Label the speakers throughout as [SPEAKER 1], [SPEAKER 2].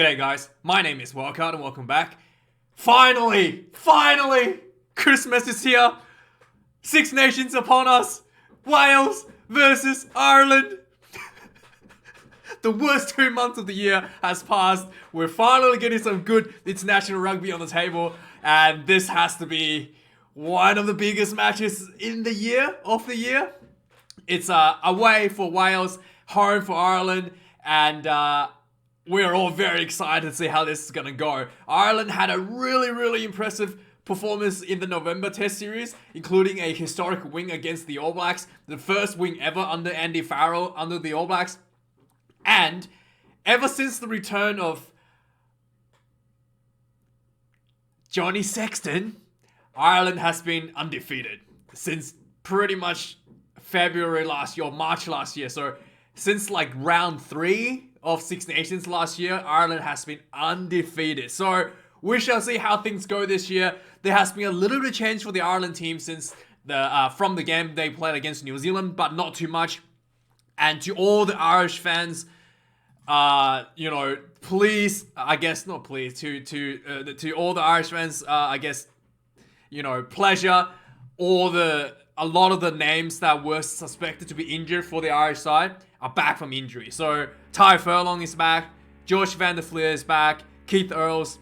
[SPEAKER 1] G'day guys, my name is Wildkard and welcome back. Finally, Christmas is here. Six Nations upon us. Wales versus Ireland. The worst 2 months of the year has passed. We're finally getting some good international rugby on the table, and this has to be one of the biggest matches in the year, It's away for Wales, home for Ireland, and we're all very excited to see how this is going to go. Ireland had a really impressive performance in the November Test Series, including a historic win against the All Blacks, the first win ever under Andy Farrell under the All Blacks. And ever since the return of Johnny Sexton, Ireland has been undefeated since pretty much February last year or March last year. So since like round 3 of Six Nations last year, Ireland has been undefeated. So we shall see how things go this year. There has been a little bit of change for the Ireland team since from the game they played against New Zealand, but not too much. And to all the Irish fans, please, I guess not please, to all the Irish fans, pleasure a lot of the names that were suspected to be injured for the Irish side are back from injury. So Ty Furlong is back, Josh Van der Fleer is back, Keith Earls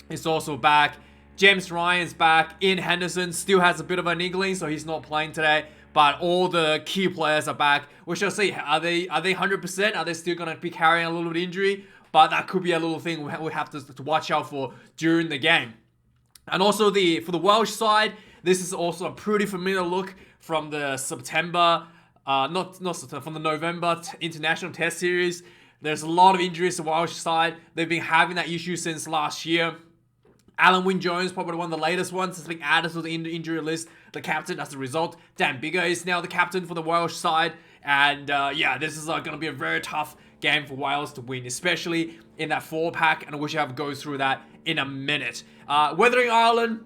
[SPEAKER 1] is also back, James Ryan's back, Ian Henderson still has a bit of a niggling, so he's not playing today. But all the key players are back. We shall see. Are they 100%? Are they still going to be carrying a little bit of injury? But that could be a little thing we have to watch out for during the game. And also for the Welsh side, this is also a pretty familiar look from the from the November International Test Series. There's a lot of injuries to the Welsh side. They've been having that issue since last year. Alan Wynne-Jones, probably one of the latest ones, has been added to the injury list. The captain as a result. Dan Biggar is now the captain for the Welsh side. And this is going to be a very tough game for Wales to win, especially in that 4-pack. And we shall go through that in a minute. Weathering Ireland,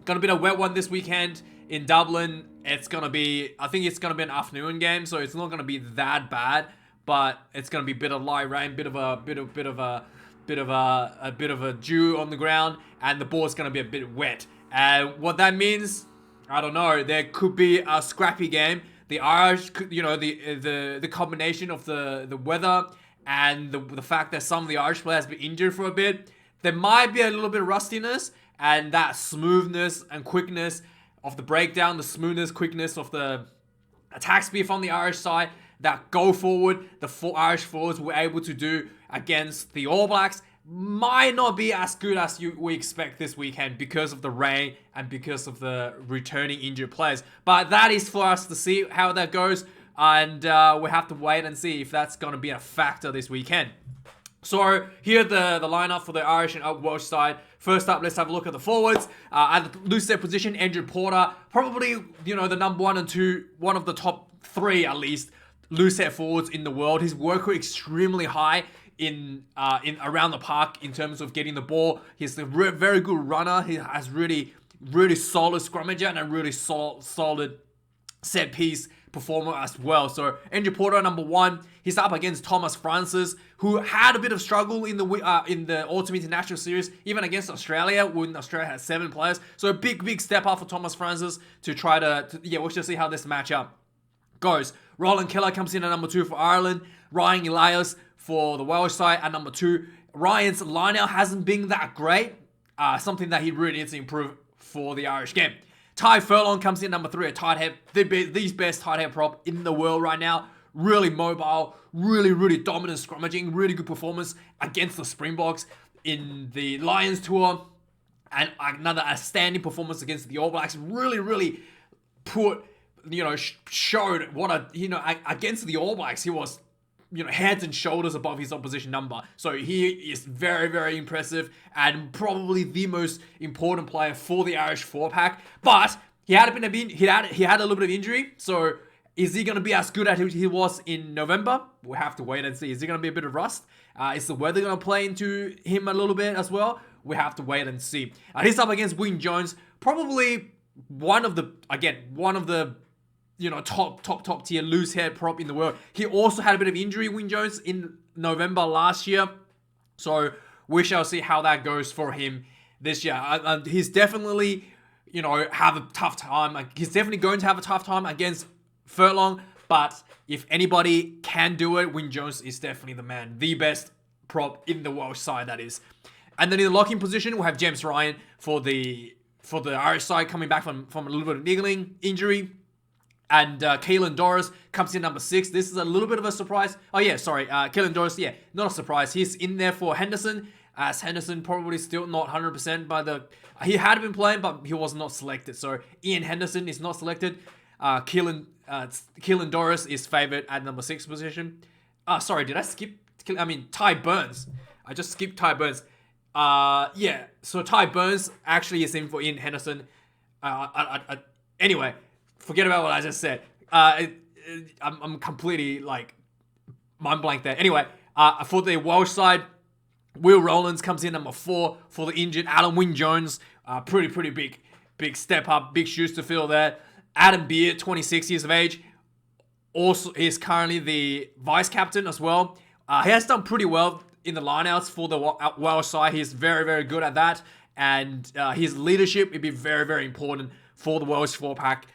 [SPEAKER 1] going to be a wet one this weekend in Dublin. I think it's going to be an afternoon game, so it's not going to be that bad. But it's going to be a bit of light rain, bit of a dew on the ground, and the ball's going to be a bit wet. And what that means, I don't know. There could be a scrappy game. The Irish, the combination of the weather and the fact that some of the Irish players have been injured for a bit, there might be a little bit of rustiness, and that smoothness and quickness of the breakdown, the smoothness, quickness of the attack speed from the Irish side, that go forward, the 4 Irish forwards were able to do against the All Blacks, might not be as good as we expect this weekend because of the rain and because of the returning injured players. But that is for us to see how that goes, and we have to wait and see if that's going to be a factor this weekend. So here the lineup for the Irish and Welsh side. First up, let's have a look at the forwards. At the loose set position, Andrew Porter, probably the number 1 and 2, one of the top 3 at least loose set forwards in the world. His work rate extremely high in around the park in terms of getting the ball. He's a very good runner. He has really solid scrummager and a really solid set piece performer as well. So Andrew Porter, number 1, he's up against Thomas Francis, who had a bit of struggle in the Autumn International Series, even against Australia when Australia had 7 players. So a big step up for Thomas Francis to try we'll just see how this matchup goes. Roland Keller comes in at number 2 for Ireland. Ryan Elias for the Welsh side at number 2. Ryan's line-out hasn't been that great. Something that he really needs to improve for the Irish game. Ty Furlong comes in at number 3, a tight head. The best tight head prop in the world right now. Really mobile, really dominant scrummaging, really good performance against the Springboks in the Lions tour. And another outstanding performance against the All Blacks. Really showed against the All Blacks, he was heads and shoulders above his opposition number. So he is very impressive and probably the most important player for the Irish 4-pack. But he had a little bit of injury. So is he going to be as good as he was in November? We'll have to wait and see. Is he going to be a bit of rust? Is the weather going to play into him a little bit as well? We have to wait and see. He's up against Wynne-Jones, probably one of the top tier loose head prop in the world. He also had a bit of injury, Wynne-Jones, in November last year. So we shall see how that goes for him this year. He's definitely, have a tough time. He's definitely going to have a tough time against Furlong. But if anybody can do it, Wyn Jones is definitely the man. The best prop in the Welsh side, that is. And then in the locking position, we'll have James Ryan for the Irish side, coming back from a little bit of niggling injury. And Caelan Doris comes in number 6. This is a little bit of a surprise. Oh, yeah, sorry. Caelan Doris, not a surprise. He's in there for Henderson. As Henderson probably still not 100% by the... He had been playing, but he was not selected. So Ian Henderson is not selected. Caelan Doris is favored at number 6 position. Sorry, did I skip? Ty Burns. I just skipped Ty Burns. So Ty Burns actually is in for Ian Henderson. Anyway, forget about what I just said. I'm completely mind blank there. Anyway, for the Welsh side, Will Rowlands comes in number 4 for the injured Alan Wyn Jones. Pretty big step up, big shoes to fill there. Adam Beard, 26 years of age, also is currently the vice captain as well. He has done pretty well in the lineouts for the Welsh side. He's very, very good at that. And his leadership would be very, very important for the Welsh 4-pack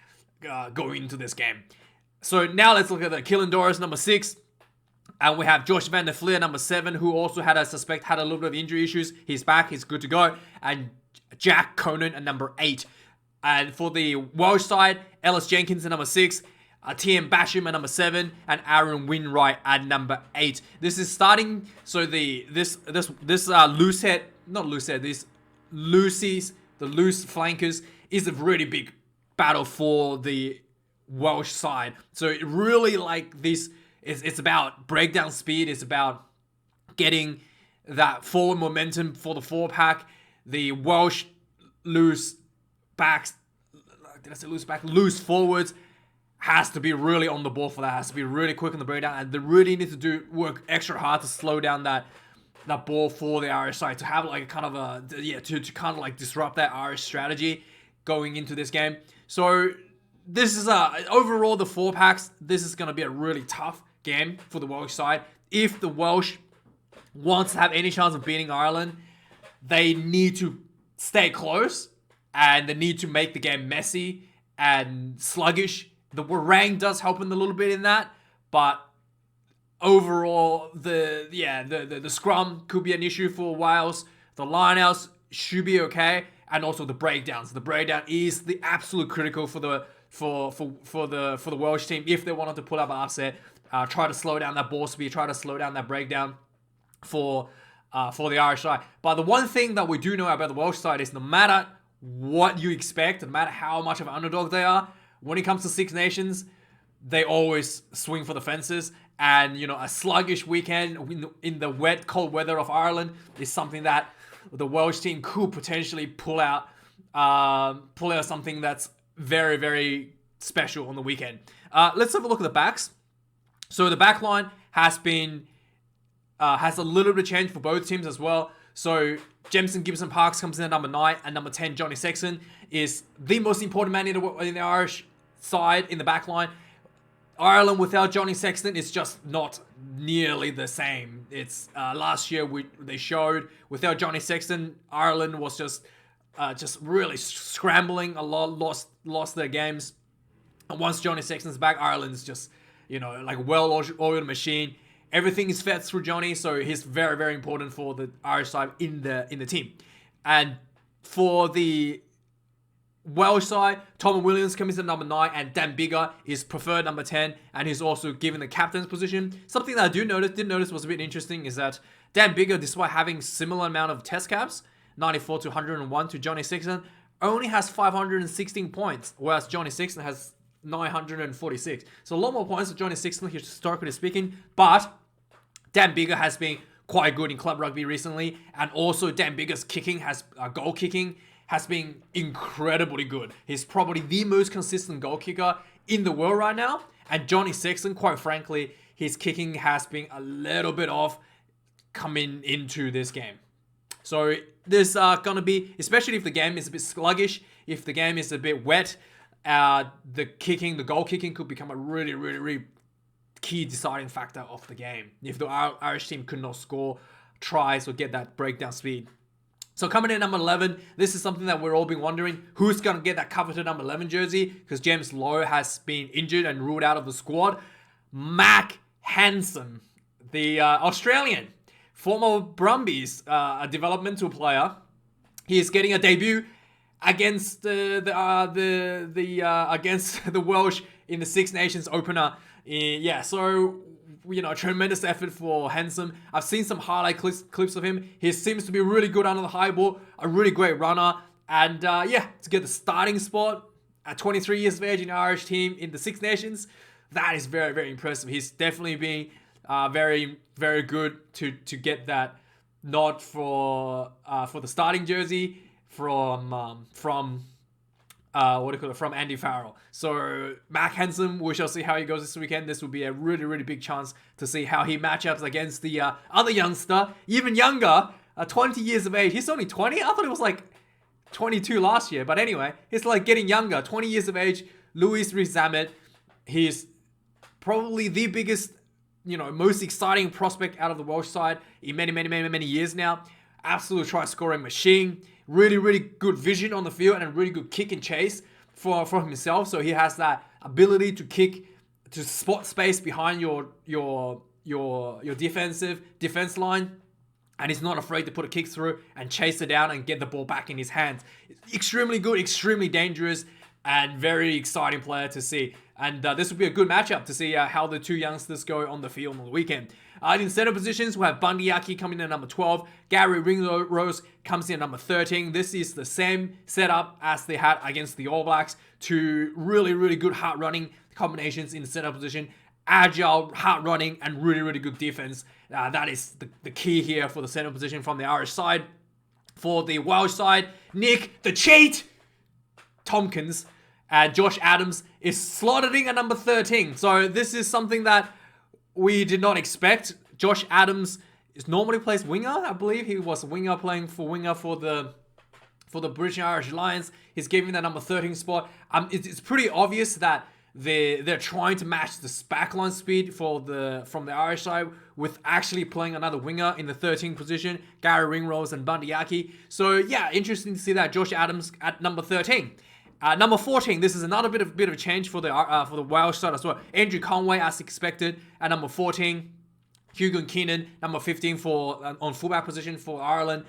[SPEAKER 1] going into this game. So now let's look at the Caelan Doris, number 6. And we have Josh van der Fleer, number 7, who also had a little bit of injury issues. He's back. He's good to go. And Jack Conan at number 8. And for the Welsh side, Ellis Jenkins at number 6. TM Basham at number 7 and Aaron Winwright at number 8. This is starting. So the loose flankers is a really big battle for the Welsh side. So it really it's about breakdown speed. It's about getting that forward momentum for the 4-pack. The Welsh loose forwards has to be really on the ball for that. Has to be really quick on the breakdown, and they really need to work extra hard to slow down that ball for the Irish side, to have to disrupt that Irish strategy going into this game. So this is overall the 4-packs. This is going to be a really tough game for the Welsh side. If the Welsh wants to have any chance of beating Ireland, they need to stay close and they need to make the game messy and sluggish. The Warang does help in a little bit in that, but overall, the scrum could be an issue for Wales. The lineouts should be okay, and also the breakdowns. The breakdown is the absolute critical for the Welsh team if they wanted to pull up an upset. Try to slow down that ball speed. Try to slow down that breakdown for the Irish side. But the one thing that we do know about the Welsh side is no matter what you expect, no matter how much of an underdog they are, when it comes to Six Nations, they always swing for the fences. And, a sluggish weekend in the wet, cold weather of Ireland is something that the Welsh team could potentially pull out something that's very, very special on the weekend. Let's have a look at the backs. So the back line has a little bit of change for both teams as well. So Jemison Gibson Parks comes in at number 9, and number 10, Johnny Sexton, is the most important man in the Irish side in the back line. Ireland without Johnny Sexton is just not nearly the same. It's last year they showed without Johnny Sexton, Ireland was just really scrambling a lot, lost their games. And once Johnny Sexton's back, Ireland's just like a well-oiled machine. Everything is fed through Johnny, so he's very, very important for the Irish side in the team. And for the Welsh side, Tom Williams comes in at number 9, and Dan Biggar is preferred number 10, and he's also given the captain's position. Something that I did notice was a bit interesting is that Dan Biggar, despite having similar amount of test caps, 94 to 101 to Johnny Sexton, only has 516 points, whereas Johnny Sexton has 946. So a lot more points for Johnny Sexton, historically speaking, but Dan Biggar has been quite good in club rugby recently, and also Dan Biggar's goal kicking has been incredibly good. He's probably the most consistent goal kicker in the world right now, and Johnny Sexton, quite frankly, his kicking has been a little bit off coming into this game. So there's going to be, especially if the game is a bit sluggish, if the game is a bit wet, the goal kicking could become a really, really, really key deciding factor of the game. If the Irish team could not score tries or get that breakdown speed. So coming in number 11, this is something that we're all been wondering. Who's going to get that coveted number 11 jersey? Because James Lowe has been injured and ruled out of the squad. Mac Hansen, the Australian, former Brumbies developmental player. He is getting a debut against against the Welsh in the Six Nations opener. So tremendous effort for Hansen. I've seen some highlight clips of him. He seems to be really good under the high ball, a really great runner, and to get the starting spot at 23 years of age in the Irish team in the Six Nations, that is very, very impressive. He's definitely been very, very good to get that nod for the starting jersey from Andy Farrell. So Mac Hansen, we shall see how he goes this weekend. This will be a really, really big chance to see how he matchups against the other youngster, even younger, 20 years of age. He's only 20? I thought it was like 22 last year. But anyway, he's like getting younger, 20 years of age. Louis Rees-Zammit. He's probably the biggest, most exciting prospect out of the Welsh side in many, many, many, many years now. Absolute try-scoring machine. Really, really good vision on the field and a really good kick and chase for himself. So he has that ability to kick, to spot space behind your defense line. And he's not afraid to put a kick through and chase it down and get the ball back in his hands. Extremely good, extremely dangerous, and very exciting player to see. And this will be a good matchup to see how the two youngsters go on the field on the weekend. In center positions, we have Bundee Aki coming in at number 12. Gary Ringrose comes in at number 13. This is the same setup as they had against the All Blacks. Two really, really good hard running combinations in the center position. Agile, hard running, and really, really good defense. That is the key here for the center position from the Irish side. For the Welsh side, Nick the Cheat Tompkins and Josh Adams is slotted in at number 13. So this is something that we did not expect. Josh Adams normally plays winger. I believe he was playing winger for the British and Irish Lions. He's giving that number 13 spot. It's pretty obvious that they're trying to match the backline speed from the Irish side with actually playing another winger in the 13th position, Gary Ringrose and Bundee Aki. So yeah, interesting to see that Josh Adams at number 13. Number 14, this is another bit of a change for the Welsh side as well. Andrew Conway, as expected, at number 14. Hugo Keenan, number 15 on fullback position for Ireland.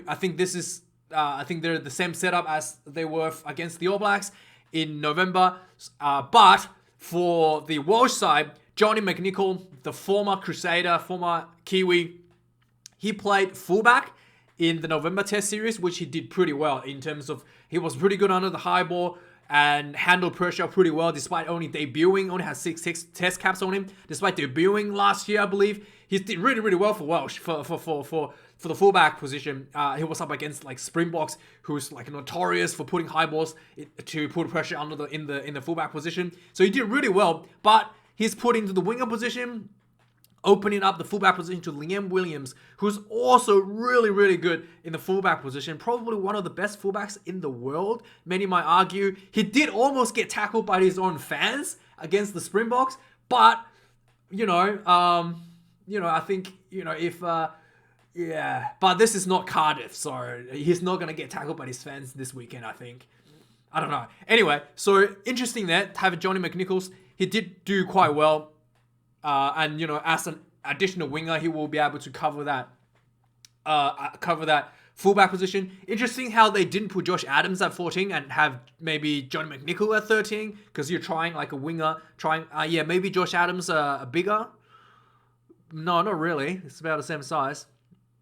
[SPEAKER 1] I think they're the same setup as they were against the All Blacks in November. But for the Welsh side, Johnny McNichol, the former Crusader, former Kiwi, he played fullback in the November Test series, which he did pretty well in terms of he was pretty good under the high ball and handled pressure pretty well despite only has six test caps on him. Despite debuting last year, I believe, he did really, really well for Welsh for the fullback position. He was up against like Springboks, who's like notorious for putting high balls to put pressure in the fullback position. So he did really well, but he's put into the winger position, opening up the fullback position to Liam Williams, who's also really, really good in the fullback position. Probably one of the best fullbacks in the world, many might argue. He did almost get tackled by his own fans against the Springboks, but, I think, but this is not Cardiff, so he's not going to get tackled by his fans this weekend, I think. I don't know. Anyway, so interesting there to have Johnny McNichols. He did do quite well. And as an additional winger, he will be able to cover that fullback position. Interesting how they didn't put Josh Adams at 14 and have maybe Johnny McNichol at 13, because you're trying like a winger. Maybe Josh Adams a bigger. No, not really. It's about the same size.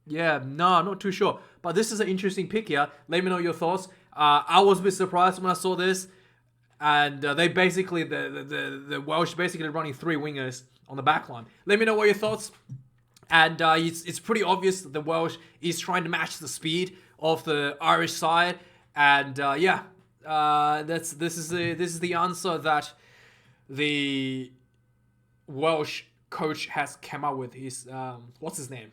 [SPEAKER 1] Yeah, no, not too sure. But this is an interesting pick here. Let me know your thoughts. I was a bit surprised when I saw this, and they basically the Welsh basically running three wingers on the back line. Let me know what your thoughts. And it's pretty obvious that the Welsh is trying to match the speed of the Irish side. And this is the answer that the Welsh coach has come up with. His what's his name?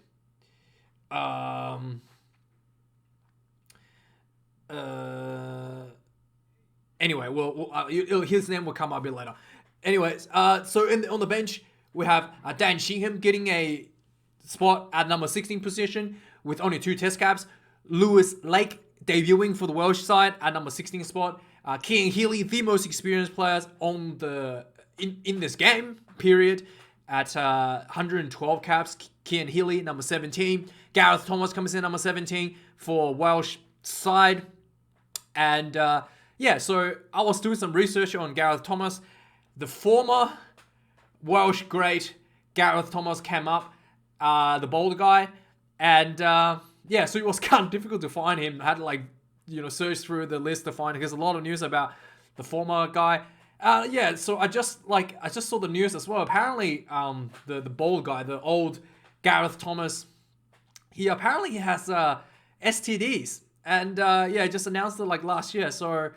[SPEAKER 1] Anyway, his name will come up a bit later. Anyways, so on the bench, we have Dan Sheehan getting a spot at number 16 position with only 2 test caps. Lewis Lake debuting for the Welsh side at number 16 spot. Keane Healy, the most experienced players on in this game, period, at 112 caps. Keane Healy, number 17. Gareth Thomas comes in number 17 for Welsh side. And yeah, so I was doing some research on Gareth Thomas. The former Welsh great Gareth Thomas came up, the Boulder guy. And yeah, so it was kind of difficult to find him. I had to like, search through the list to find him. There's a lot of news about the former guy. Yeah, so I just saw the news as well. Apparently, the Boulder guy, the old Gareth Thomas, he apparently has STDs. And yeah, he just announced it like last year. So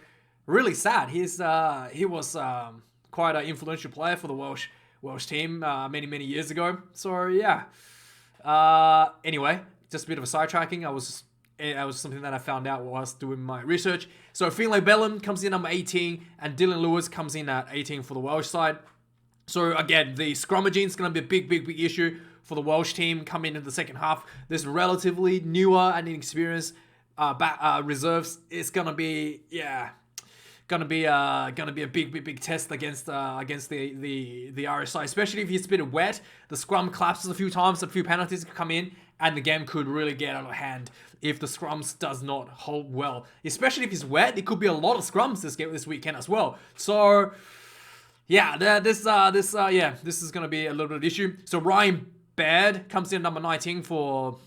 [SPEAKER 1] really sad. He was quite an influential player for the Welsh team many years ago. So yeah. Anyway, just a bit of a sidetracking. That was something that I found out while I was doing my research. So Finlay Bellum comes in number 18, and Dylan Lewis comes in at 18 for the Welsh side. So again, the scrummaging is going to be a big issue for the Welsh team coming into the second half. This relatively newer and inexperienced reserves is going to be a big test against the Irish side, especially if it's a bit wet. The scrum collapses a few times, a few penalties could come in, and the game could really get out of hand if the scrums does not hold well. Especially if it's wet, it could be a lot of scrums this weekend as well. So yeah, this is gonna be a little bit of an issue. So Ryan Baird comes in number 19 for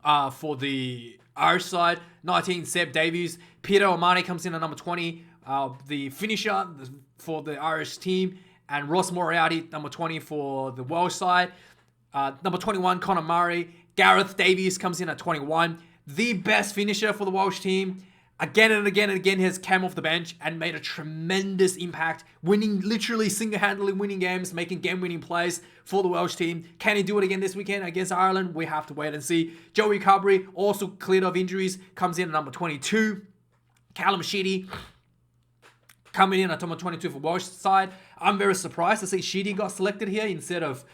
[SPEAKER 1] the Irish side. 19, Seb Davies. Peter O'Mahony comes in at number 20, the finisher for the Irish team. And Ross Moriarty, number 20 for the Welsh side. Number 21, Conor Murray. Gareth Davies comes in at 21. The best finisher for the Welsh team. Again and again has come off the bench and made a tremendous impact, literally single-handedly winning games, making game-winning plays for the Welsh team. Can he do it again this weekend against Ireland? We have to wait and see. Joey Carberry, also cleared of injuries, comes in at number 22. Callum Sheedy coming in at number 22 for Welsh side. I'm very surprised to see Sheedy got selected here instead of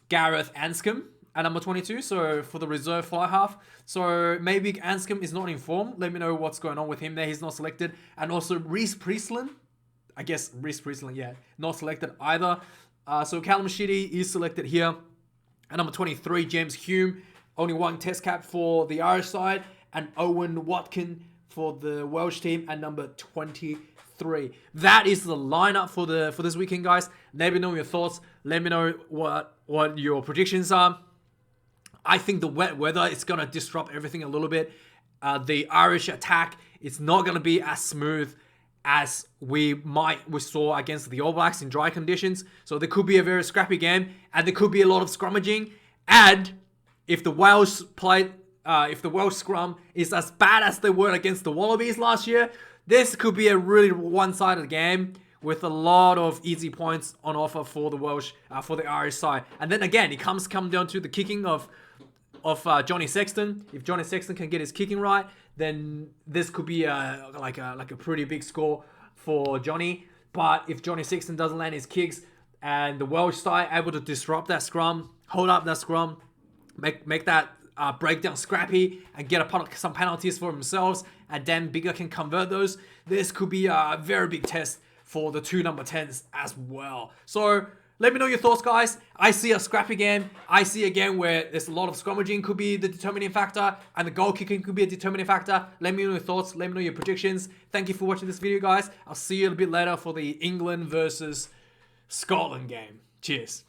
[SPEAKER 1] Gareth Anscombe at number 22, so for the reserve fly half. So maybe Anscombe is not informed. Let me know what's going on with him there. He's not selected. And also Reece Priestland. I guess Reece Priestland, yeah, not selected either. So Callum Sheedy is selected here. At number 23, James Hume. Only 1 test cap for the Irish side. And Owen Watkin for the Welsh team at number 23. That is the lineup for this weekend, guys. Let me know your thoughts. Let me know what your predictions are. I think the wet weather is going to disrupt everything a little bit. The Irish attack is not going to be as smooth as we saw against the All Blacks in dry conditions. So there could be a very scrappy game, and there could be a lot of scrummaging. And if the Welsh scrum is as bad as they were against the Wallabies last year, this could be a really one-sided game with a lot of easy points on offer for the Welsh, for the Irish side. And then again, it comes down to the kicking of Johnny Sexton. If Johnny Sexton can get his kicking right, then this could be like a pretty big score for Johnny. But if Johnny Sexton doesn't land his kicks and the Welsh side able to disrupt that scrum, hold up that scrum, make that breakdown scrappy and get some penalties for themselves, and then Bigger can convert those, this could be a very big test for the 2 number 10s as well. So let me know your thoughts, guys. I see a scrappy game. I see a game where there's a lot of scrummaging could be the determining factor, and the goal kicking could be a determining factor. Let me know your thoughts. Let me know your predictions. Thank you for watching this video, guys. I'll see you a bit later for the England versus Scotland game. Cheers.